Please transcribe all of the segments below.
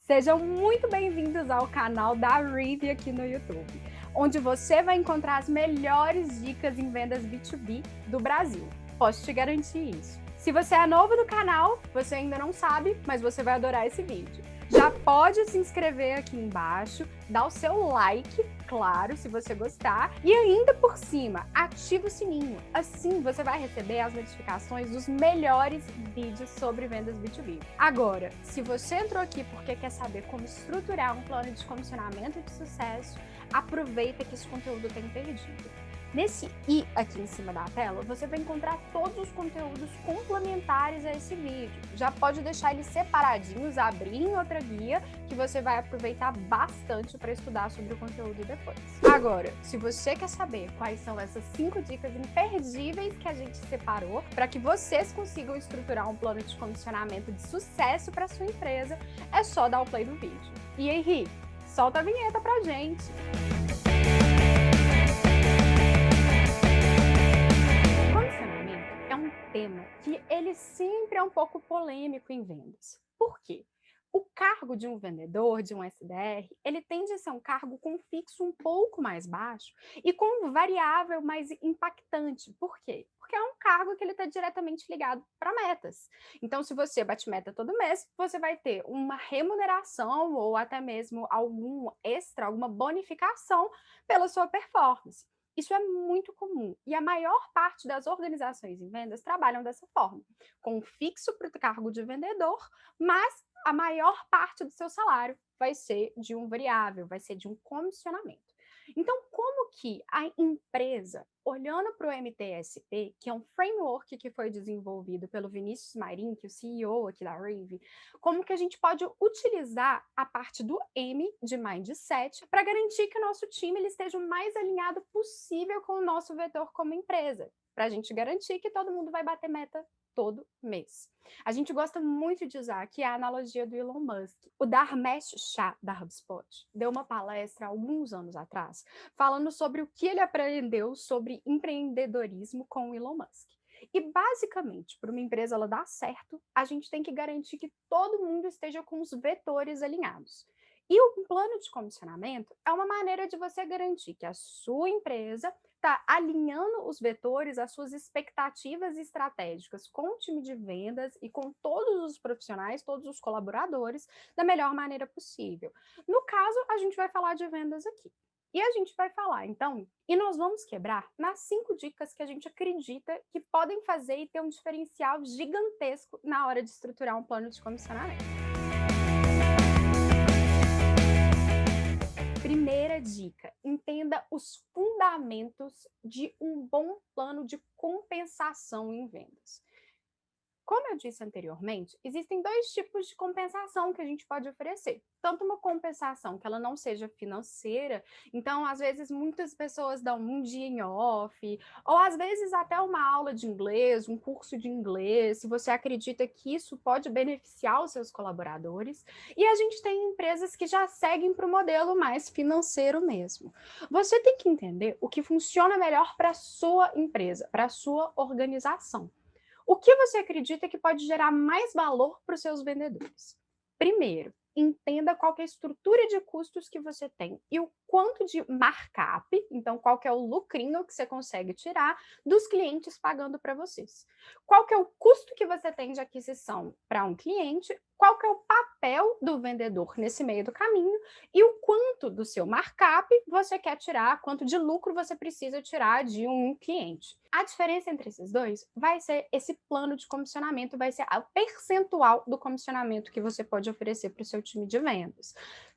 Sejam muito bem-vindos ao canal da Rivi aqui no YouTube, onde você vai encontrar as melhores dicas em vendas B2B do Brasil. Posso te garantir isso. Se você é novo no canal, você ainda não sabe, mas você vai adorar esse vídeo. Já pode se inscrever aqui embaixo, dar o seu like, claro, se você gostar, e ainda por cima, ativa o sininho. Assim você vai receber as notificações dos melhores vídeos sobre vendas B2B. Agora, se você entrou aqui porque quer saber como estruturar um plano de comissionamento de sucesso, aproveita que esse conteúdo está imperdível. Nesse i aqui em cima da tela, você vai encontrar todos os conteúdos complementares a esse vídeo. Já pode deixar eles separadinhos, abrir em outra guia, que você vai aproveitar bastante para estudar sobre o conteúdo depois. Agora, se você quer saber quais são essas 5 dicas imperdíveis que a gente separou para que vocês consigam estruturar um plano de comissionamento de sucesso para sua empresa, é só dar o play no vídeo. E Henrique, solta a vinheta pra gente! Tema que ele sempre é um pouco polêmico em vendas. Por quê? O cargo de um vendedor, de um SDR, ele tende a ser um cargo com fixo um pouco mais baixo e com variável mais impactante. Por quê? Porque é um cargo que ele está diretamente ligado para metas. Então, se você bate meta todo mês, você vai ter uma remuneração ou até mesmo algum extra, alguma bonificação pela sua performance. Isso é muito comum e a maior parte das organizações em vendas trabalham dessa forma, com um fixo para o cargo de vendedor, mas a maior parte do seu salário vai ser de um variável, vai ser de um comissionamento. Então, como que a empresa, olhando para o MTSP, que é um framework que foi desenvolvido pelo Vinícius Marin, que é o CEO aqui da Rivi, como que a gente pode utilizar a parte do M de Mindset para garantir que o nosso time ele esteja o mais alinhado possível com o nosso vetor como empresa, para a gente garantir que todo mundo vai bater meta todo mês. A gente gosta muito de usar aqui a analogia do Elon Musk. O Dharmesh Shah, da HubSpot, deu uma palestra há alguns anos atrás, falando sobre o que ele aprendeu sobre empreendedorismo com o Elon Musk. E, basicamente, para uma empresa ela dar certo, a gente tem que garantir que todo mundo esteja com os vetores alinhados. E o plano de comissionamento é uma maneira de você garantir que a sua empresa está alinhando os vetores às suas expectativas estratégicas com o time de vendas e com todos os profissionais, todos os colaboradores, da melhor maneira possível. No caso, a gente vai falar de vendas aqui. E a gente vai falar, então, e nós vamos quebrar nas 5 dicas que a gente acredita que podem fazer e ter um diferencial gigantesco na hora de estruturar um plano de comissionamento. Primeira dica, entenda os fundamentos de um bom plano de compensação em vendas. Como eu disse anteriormente, existem 2 tipos de compensação que a gente pode oferecer. Tanto uma compensação que ela não seja financeira, então às vezes muitas pessoas dão um dia em off, ou às vezes até uma aula de inglês, um curso de inglês, se você acredita que isso pode beneficiar os seus colaboradores. E a gente tem empresas que já seguem para o modelo mais financeiro mesmo. Você tem que entender o que funciona melhor para a sua empresa, para a sua organização. O que você acredita que pode gerar mais valor para os seus vendedores? Primeiro, entenda qual que é a estrutura de custos que você tem e o quanto de markup, então qual que é o lucrinho que você consegue tirar dos clientes pagando para vocês. Qual que é o custo que você tem de aquisição para um cliente, qual que é o papel do vendedor nesse meio do caminho e o quanto do seu markup você quer tirar, quanto de lucro você precisa tirar de um cliente. A diferença entre esses dois vai ser esse plano de comissionamento, vai ser o percentual do comissionamento que você pode oferecer para o seu time de vendas.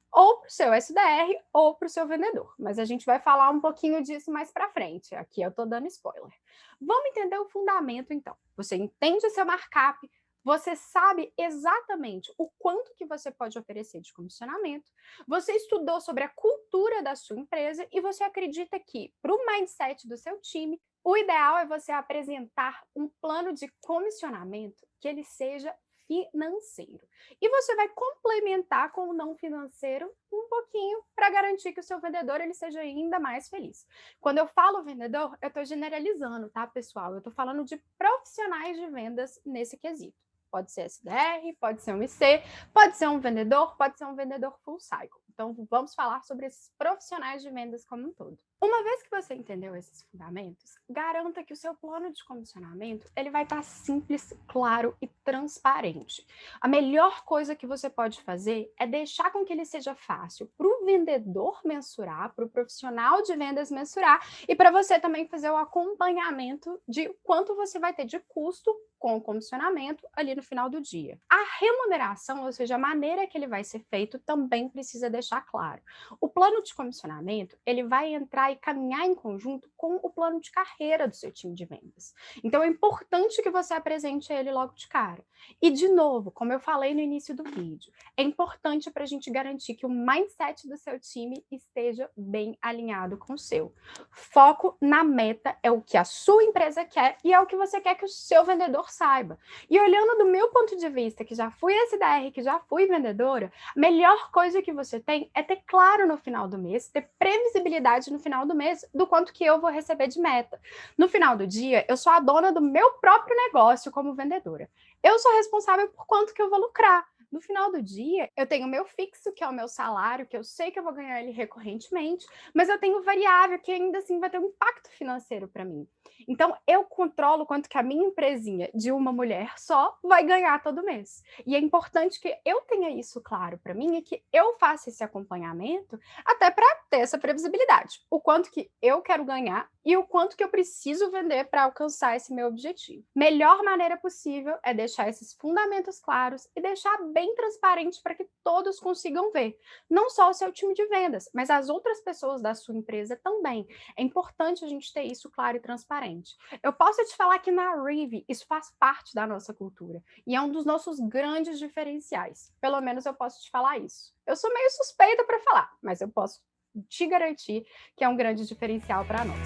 Ou para o seu SDR ou para o seu vendedor. Mas a gente vai falar um pouquinho disso mais para frente. Aqui eu estou dando spoiler. Vamos entender o fundamento, então. Você entende o seu markup, você sabe exatamente o quanto que você pode oferecer de comissionamento, você estudou sobre a cultura da sua empresa e você acredita que, para o mindset do seu time, o ideal é você apresentar um plano de comissionamento que ele seja financeiro. E você vai complementar com o não financeiro um pouquinho para garantir que o seu vendedor ele seja ainda mais feliz. Quando eu falo vendedor, eu estou generalizando, tá, pessoal? Eu estou falando de profissionais de vendas nesse quesito. pode ser SDR, pode ser um IC, pode ser um vendedor, pode ser um vendedor full cycle. Então, vamos falar sobre esses profissionais de vendas como um todo. Uma vez que você entendeu esses fundamentos, garanta que o seu plano de comissionamento ele vai estar simples, claro e transparente. A melhor coisa que você pode fazer é deixar com que ele seja fácil para o vendedor mensurar, para o profissional de vendas mensurar e para você também fazer o acompanhamento de quanto você vai ter de custo com o comissionamento ali no final do dia. A remuneração, ou seja, a maneira que ele vai ser feito, também precisa deixar claro. O plano de comissionamento, ele vai entrar e caminhar em conjunto com o plano de carreira do seu time de vendas. Então, é importante que você apresente ele logo de cara. E, de novo, como eu falei no início do vídeo, é importante para a gente garantir que o mindset do seu time esteja bem alinhado com o seu. Foco na meta é o que a sua empresa quer e é o que você quer que o seu vendedor saiba. E olhando do meu ponto de vista, que já fui SDR, que já fui vendedora, a melhor coisa que você tem é ter claro no final do mês, ter previsibilidade no final do mês do quanto que eu vou receber de meta. No final do dia, eu sou a dona do meu próprio negócio como vendedora. Eu sou responsável por quanto que eu vou lucrar. No final do dia, eu tenho o meu fixo, que é o meu salário, que eu sei que eu vou ganhar ele recorrentemente, mas eu tenho variável, que ainda assim vai ter um impacto financeiro para mim. Então, eu controlo quanto que a minha empresinha de uma mulher só vai ganhar todo mês. E é importante que eu tenha isso claro para mim e que eu faça esse acompanhamento até para ter essa previsibilidade. O quanto que eu quero ganhar e o quanto que eu preciso vender para alcançar esse meu objetivo. Melhor maneira possível é deixar esses fundamentos claros e deixar bem transparente para que todos consigam ver. Não só o seu time de vendas, mas as outras pessoas da sua empresa também. É importante a gente ter isso claro e transparente. Eu posso te falar que na Rive isso faz parte da nossa cultura e é um dos nossos grandes diferenciais. Pelo menos eu posso te falar isso. Eu sou meio suspeita para falar, mas eu posso te garantir que é um grande diferencial para nós.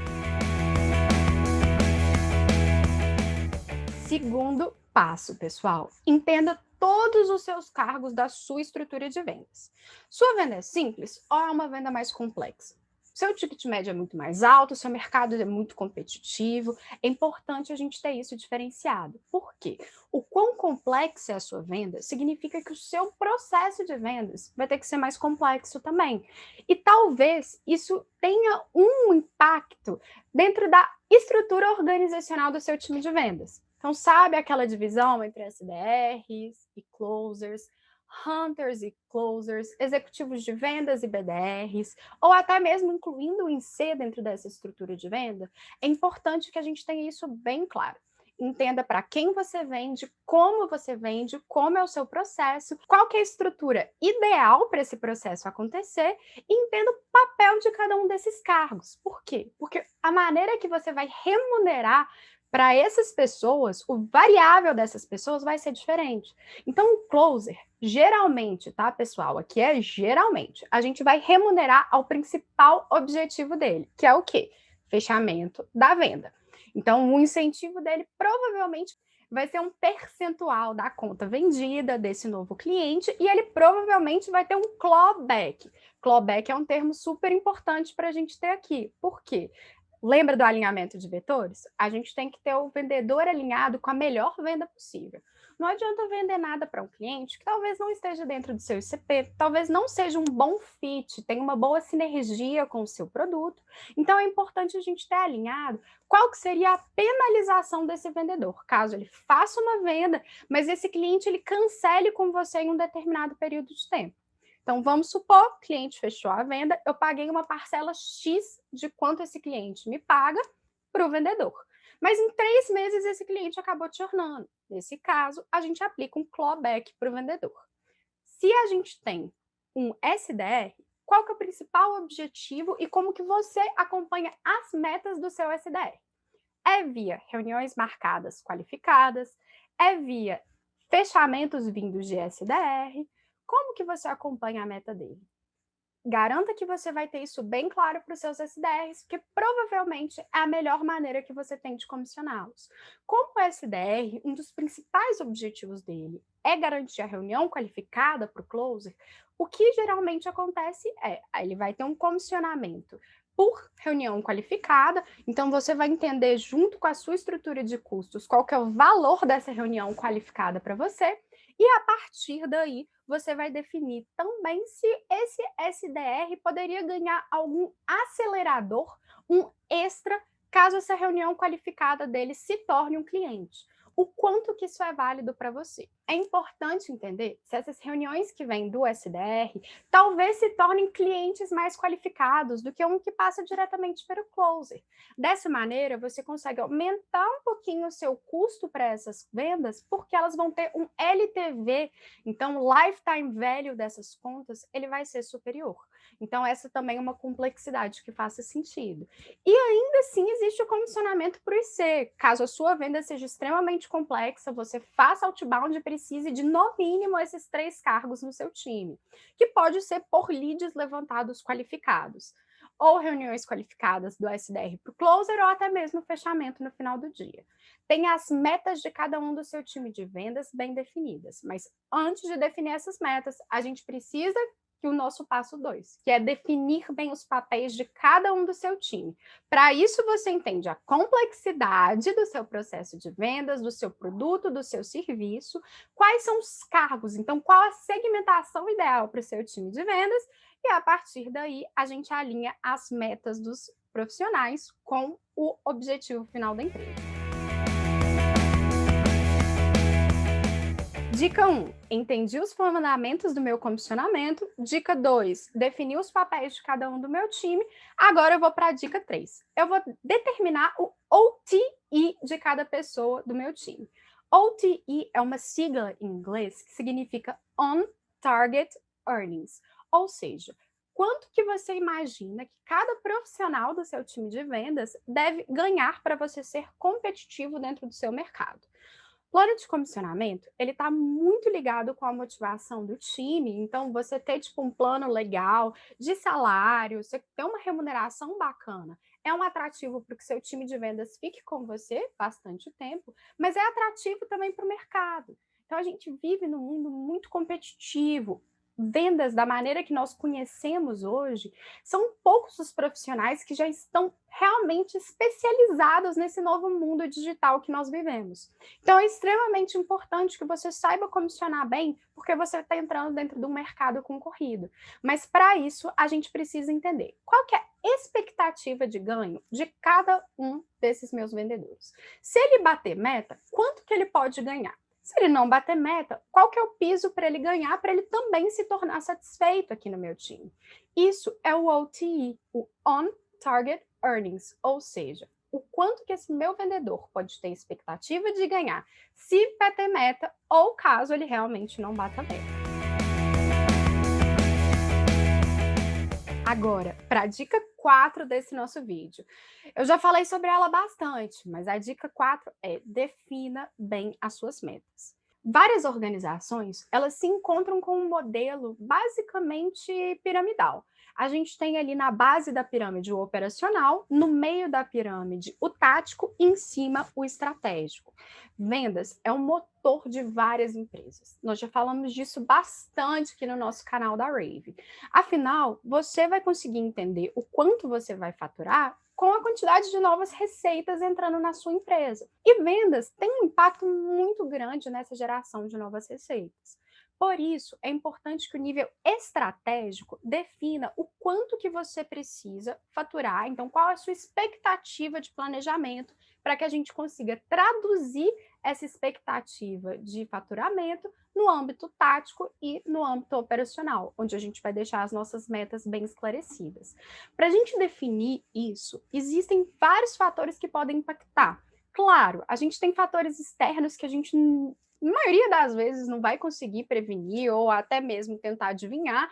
Segundo passo, pessoal, entenda todos os seus cargos da sua estrutura de vendas. Sua venda é simples ou é uma venda mais complexa? Seu ticket médio é muito mais alto, seu mercado é muito competitivo, é importante a gente ter isso diferenciado. Por quê? O quão complexa é a sua venda significa que o seu processo de vendas vai ter que ser mais complexo também. E talvez isso tenha um impacto dentro da estrutura organizacional do seu time de vendas. Então, sabe aquela divisão entre SDRs e closers, hunters e closers, executivos de vendas e BDRs, ou até mesmo incluindo o IC dentro dessa estrutura de venda? É importante que a gente tenha isso bem claro. Entenda para quem você vende, como é o seu processo, qual que é a estrutura ideal para esse processo acontecer e entenda o papel de cada um desses cargos. Por quê? Porque a maneira que você vai remunerar para essas pessoas, o variável dessas pessoas vai ser diferente. Então, o closer, geralmente, tá, pessoal? Aqui é geralmente. A gente vai remunerar ao principal objetivo dele, que é o quê? Fechamento da venda. Então, o incentivo dele provavelmente vai ser um percentual da conta vendida desse novo cliente e ele provavelmente vai ter um clawback. Clawback é um termo super importante para a gente ter aqui. Por quê? Lembra do alinhamento de vetores? A gente tem que ter o vendedor alinhado com a melhor venda possível. Não adianta vender nada para um cliente que talvez não esteja dentro do seu ICP, talvez não seja um bom fit, tenha uma boa sinergia com o seu produto. Então é importante a gente ter alinhado qual que seria a penalização desse vendedor, caso ele faça uma venda, mas esse cliente ele cancele com você em um determinado período de tempo. Então, vamos supor, o cliente fechou a venda, eu paguei uma parcela X de quanto esse cliente me paga para o vendedor. Mas em 3 meses esse cliente acabou te ornando. Nesse caso, a gente aplica um clawback para o vendedor. Se a gente tem um SDR, qual que é o principal objetivo e como que você acompanha as metas do seu SDR? É via reuniões marcadas qualificadas, é via fechamentos vindos de SDR. Como que você acompanha a meta dele? Garanta que você vai ter isso bem claro para os seus SDRs, porque provavelmente é a melhor maneira que você tem de comissioná-los. Como o SDR, um dos principais objetivos dele é garantir a reunião qualificada para o closer, o que geralmente acontece é, ele vai ter um comissionamento por reunião qualificada, então você vai entender junto com a sua estrutura de custos qual que é o valor dessa reunião qualificada para você, e a partir daí você vai definir também se esse SDR poderia ganhar algum acelerador, um extra, caso essa reunião qualificada dele se torne um cliente. O quanto que isso é válido para você. É importante entender se essas reuniões que vêm do SDR talvez se tornem clientes mais qualificados do que um que passa diretamente para o closer. Dessa maneira, você consegue aumentar um pouquinho o seu custo para essas vendas, porque elas vão ter um LTV, então o lifetime value dessas contas, ele vai ser superior. Então essa também é uma complexidade que faça sentido. E ainda assim existe o comissionamento por IC. Caso a sua venda seja extremamente complexa, você faça outbound e precise de no mínimo esses 3 cargos no seu time, que pode ser por leads levantados qualificados, ou reuniões qualificadas do SDR para o closer, ou até mesmo fechamento no final do dia. Tenha as metas de cada um do seu time de vendas bem definidas, mas antes de definir essas metas, a gente precisa que o nosso passo 2, que é definir bem os papéis de cada um do seu time. Para isso, você entende a complexidade do seu processo de vendas, do seu produto, do seu serviço, quais são os cargos, então qual a segmentação ideal para o seu time de vendas, e a partir daí a gente alinha as metas dos profissionais com o objetivo final da empresa. Dica 1, entendi os fundamentos do meu comissionamento. Dica 2, defini os papéis de cada um do meu time. Agora eu vou para a dica 3. Eu vou determinar o OTE de cada pessoa do meu time. OTE é uma sigla em inglês que significa On Target Earnings, ou seja, quanto que você imagina que cada profissional do seu time de vendas deve ganhar para você ser competitivo dentro do seu mercado. Plano de comissionamento, ele está muito ligado com a motivação do time, então você ter tipo um plano legal de salário, você ter uma remuneração bacana, é um atrativo para que seu time de vendas fique com você bastante tempo, mas é atrativo também para o mercado. Então a gente vive num mundo muito competitivo. Vendas da maneira que nós conhecemos hoje, são poucos os profissionais que já estão realmente especializados nesse novo mundo digital que nós vivemos. Então, é extremamente importante que você saiba comissionar bem, porque você está entrando dentro de um mercado concorrido. Mas, para isso, a gente precisa entender qual que é a expectativa de ganho de cada um desses meus vendedores. Se ele bater meta, quanto que ele pode ganhar? Se ele não bater meta, qual que é o piso para ele ganhar, para ele também se tornar satisfeito aqui no meu time? Isso é o OTE, o On Target Earnings, ou seja, o quanto que esse meu vendedor pode ter expectativa de ganhar se bater meta ou caso ele realmente não bata meta. Agora, para a dica 4 desse nosso vídeo. Eu já falei sobre ela bastante, mas a dica 4 é defina bem as suas metas. Várias organizações, elas se encontram com um modelo basicamente piramidal. A gente tem ali na base da pirâmide o operacional, no meio da pirâmide o tático e em cima o estratégico. Vendas é um motor de várias empresas. Nós já falamos disso bastante aqui no nosso canal da Rave. Afinal, você vai conseguir entender o quanto você vai faturar com a quantidade de novas receitas entrando na sua empresa. E vendas têm um impacto muito grande nessa geração de novas receitas. Por isso, é importante que o nível estratégico defina o quanto que você precisa faturar, então qual é a sua expectativa de planejamento para que a gente consiga traduzir essa expectativa de faturamento no âmbito tático e no âmbito operacional, onde a gente vai deixar as nossas metas bem esclarecidas. Para a gente definir isso, existem vários fatores que podem impactar. Claro, a gente tem fatores externos que a gente, na maioria das vezes, não vai conseguir prevenir ou até mesmo tentar adivinhar.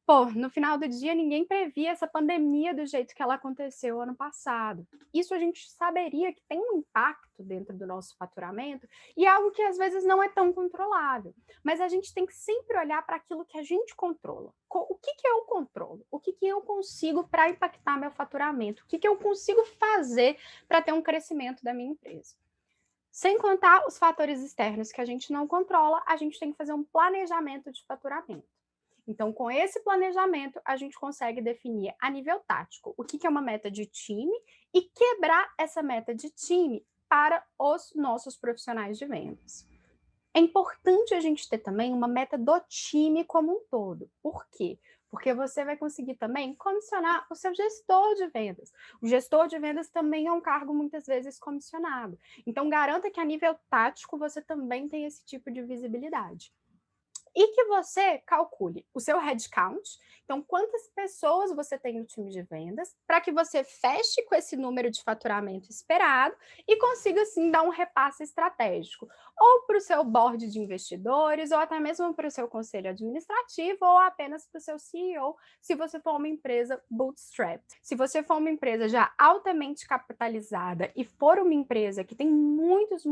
Pô, no final do dia, ninguém previa essa pandemia do jeito que ela aconteceu ano passado. Isso a gente saberia que tem um impacto dentro do nosso faturamento e é algo que às vezes não é tão controlável. Mas a gente tem que sempre olhar para aquilo que a gente controla. O que eu controlo? O que eu consigo para impactar meu faturamento? O que eu consigo fazer para ter um crescimento da minha empresa? Sem contar os fatores externos que a gente não controla, a gente tem que fazer um planejamento de faturamento. Então, com esse planejamento, a gente consegue definir a nível tático o que é uma meta de time e quebrar essa meta de time para os nossos profissionais de vendas. É importante a gente ter também uma meta do time como um todo. Por quê? Porque você vai conseguir também comissionar o seu gestor de vendas. O gestor de vendas também é um cargo muitas vezes comissionado. Então, garanta que a nível tático você também tem esse tipo de visibilidade. E que você calcule o seu headcount, então quantas pessoas você tem no time de vendas, para que você feche com esse número de faturamento esperado e consiga, assim, dar um repasse estratégico, ou para o seu board de investidores, ou até mesmo para o seu conselho administrativo, ou apenas para o seu CEO, se você for uma empresa bootstrap. Se você for uma empresa já altamente capitalizada e for uma empresa que tem muitos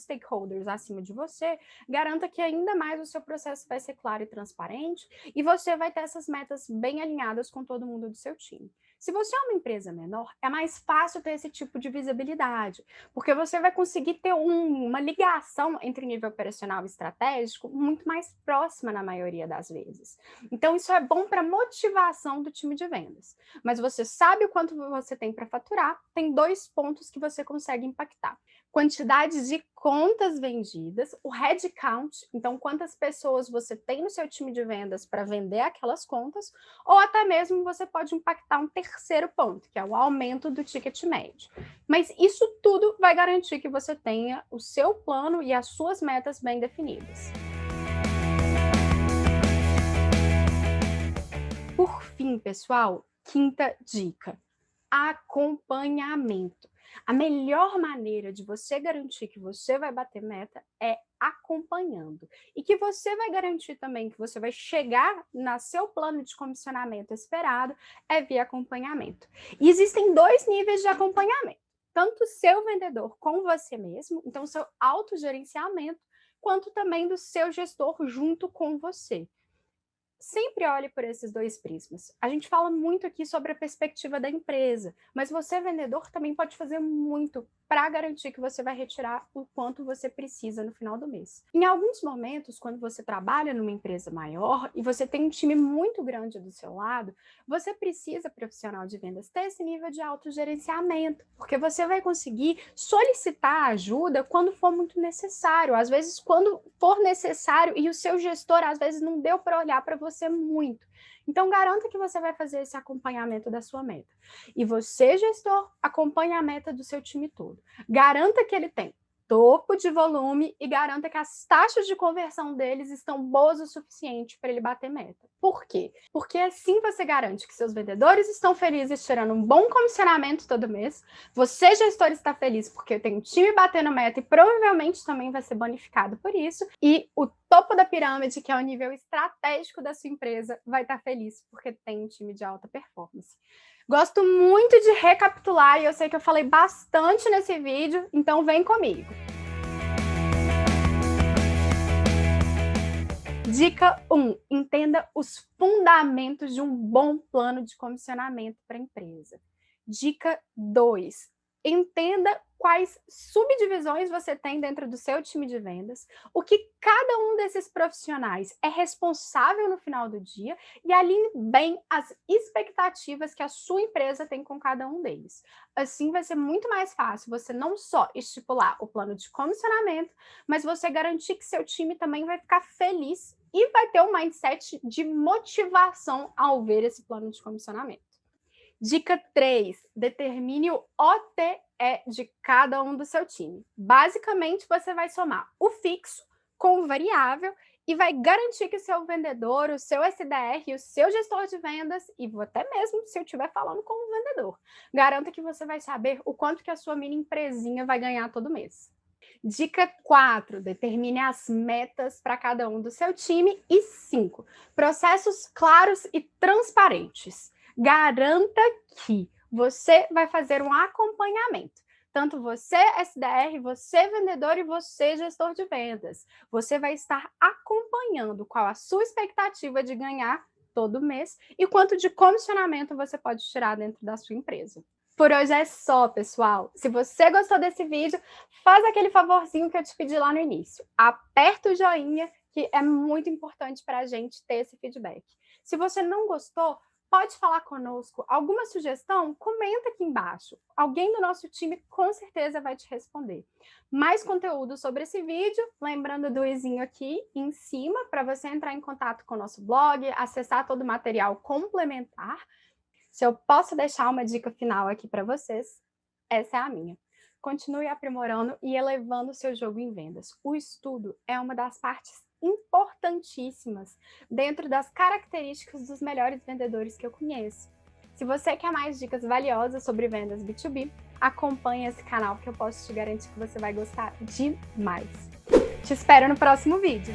stakeholders acima de você, garanta que ainda mais o seu processo vai ser claro e transparente e você vai ter essas metas bem alinhadas com todo mundo do seu time. Se você é uma empresa menor, é mais fácil ter esse tipo de visibilidade, porque você vai conseguir ter uma ligação entre nível operacional e estratégico muito mais próxima na maioria das vezes. Então, isso é bom para a motivação do time de vendas. Mas você sabe o quanto você tem para faturar, tem 2 pontos que você consegue impactar: quantidade de contas vendidas, o headcount, então quantas pessoas você tem no seu time de vendas para vender aquelas contas, ou até mesmo você pode impactar um terceiro ponto, que é o aumento do ticket médio. Mas isso tudo vai garantir que você tenha o seu plano e as suas metas bem definidas. Por fim, pessoal, quinta dica: acompanhamento. A melhor maneira de você garantir que você vai bater meta é acompanhando. E que você vai garantir também que você vai chegar no seu plano de comissionamento esperado é via acompanhamento. E existem 2 níveis de acompanhamento: tanto o seu vendedor com você mesmo, então seu autogerenciamento, quanto também do seu gestor junto com você. Sempre olhe por esses 2 prismas. A gente fala muito aqui sobre a perspectiva da empresa, mas você, vendedor, também pode fazer muito para garantir que você vai retirar o quanto você precisa no final do mês. Em alguns momentos, quando você trabalha numa empresa maior e você tem um time muito grande do seu lado, você precisa, profissional de vendas, ter esse nível de autogerenciamento, porque você vai conseguir solicitar ajuda quando for muito necessário. Às vezes, quando for necessário e o seu gestor, às vezes, não deu para olhar para você muito. Então, garanta que você vai fazer esse acompanhamento da sua meta. E você, gestor, acompanha a meta do seu time todo. Garanta que ele tem topo de volume e garanta que as taxas de conversão deles estão boas o suficiente para ele bater meta. Por quê? Porque assim você garante que seus vendedores estão felizes, tirando um bom comissionamento todo mês, você, gestor, está feliz porque tem um time batendo meta e provavelmente também vai ser bonificado por isso, e o topo da pirâmide, que é o nível estratégico da sua empresa, vai estar feliz porque tem um time de alta performance. Gosto muito de recapitular e eu sei que eu falei bastante nesse vídeo, então vem comigo. Dica 1: entenda os fundamentos de um bom plano de comissionamento para a empresa. Dica 2: entenda quais subdivisões você tem dentro do seu time de vendas, o que cada um desses profissionais é responsável no final do dia e alinhe bem as expectativas que a sua empresa tem com cada um deles. Assim vai ser muito mais fácil você não só estipular o plano de comissionamento, mas você garantir que seu time também vai ficar feliz e vai ter um mindset de motivação ao ver esse plano de comissionamento. Dica 3: determine o OTE de cada um do seu time. Basicamente, você vai somar o fixo com o variável e vai garantir que o seu vendedor, o seu SDR, o seu gestor de vendas, e até mesmo se eu estiver falando com o vendedor, garanta que você vai saber o quanto que a sua mini empresinha vai ganhar todo mês. Dica 4: determine as metas para cada um do seu time. E 5: processos claros e transparentes. Garanta que você vai fazer um acompanhamento. Tanto você, SDR, você, vendedor, e você, gestor de vendas. Você vai estar acompanhando qual a sua expectativa de ganhar todo mês e quanto de comissionamento você pode tirar dentro da sua empresa. Por hoje é só, pessoal. Se você gostou desse vídeo, faz aquele favorzinho que eu te pedi lá no início. Aperta o joinha, que é muito importante para a gente ter esse feedback. Se você não gostou, pode falar conosco. Alguma sugestão? Comenta aqui embaixo. Alguém do nosso time com certeza vai te responder. Mais conteúdo sobre esse vídeo, lembrando do izinho aqui em cima para você entrar em contato com o nosso blog, acessar todo o material complementar. Se eu posso deixar uma dica final aqui para vocês, essa é a minha. Continue aprimorando e elevando o seu jogo em vendas. O estudo é uma das partes importantíssimas dentro das características dos melhores vendedores que eu conheço. Se você quer mais dicas valiosas sobre vendas B2B, acompanhe esse canal que eu posso te garantir que você vai gostar demais. Te espero no próximo vídeo.